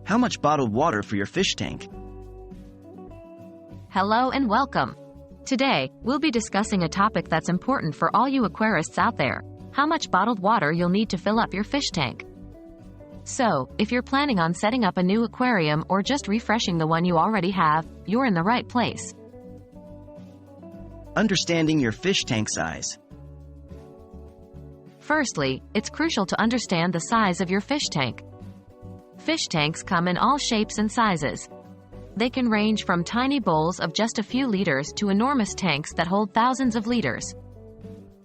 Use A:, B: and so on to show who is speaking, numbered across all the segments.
A: How much bottled water for your fish tank?
B: Hello and welcome. Today, we'll be discussing a topic that's important for all you aquarists out there: how much bottled water you'll need to fill up your fish tank. So, if you're planning on setting up a new aquarium or just refreshing the one you already have, you're in the right place.
A: Understanding your fish tank size.
B: Firstly, it's crucial to understand the size of your fish tank. Fish tanks come in all shapes and sizes. They can range from tiny bowls of just a few liters to enormous tanks that hold thousands of liters.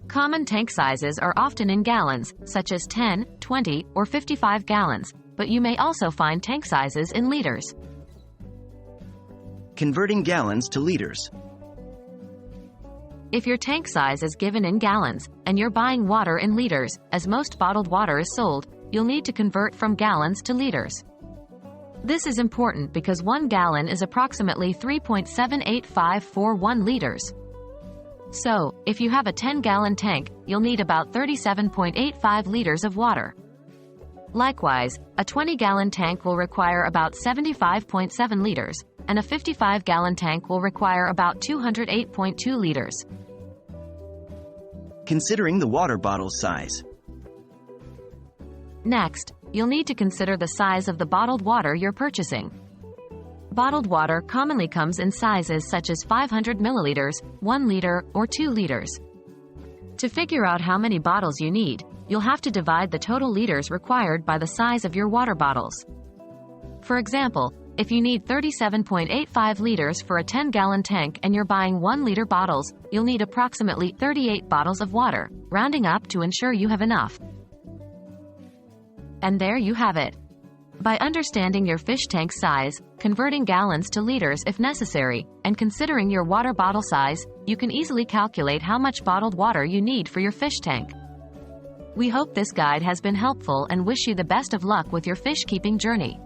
B: Common tank sizes are often in gallons, such as 10, 20, or 55 gallons, but you may also find tank sizes in liters.
A: Converting gallons to liters.
B: If your tank size is given in gallons, and you're buying water in liters, as most bottled water is sold, you'll need to convert from gallons to liters. This is important because 1 gallon is approximately 3.78541 liters. So, if you have a 10-gallon tank, you'll need about 37.85 liters of water. Likewise, a 20-gallon tank will require about 75.7 liters, and a 55-gallon tank will require about 208.2 liters.
A: Considering the water bottle size.
B: Next, you'll need to consider the size of the bottled water you're purchasing. Bottled water commonly comes in sizes such as 500 milliliters, 1 liter, or 2 liters. To figure out how many bottles you need, you'll have to divide the total liters required by the size of your water bottles. For example, if you need 37.85 liters for a 10-gallon tank and you're buying 1-liter bottles, you'll need approximately 38 bottles of water, rounding up to ensure you have enough. And there you have it. By understanding your fish tank size, converting gallons to liters if necessary, and considering your water bottle size, you can easily calculate how much bottled water you need for your fish tank. We hope this guide has been helpful and wish you the best of luck with your fish keeping journey.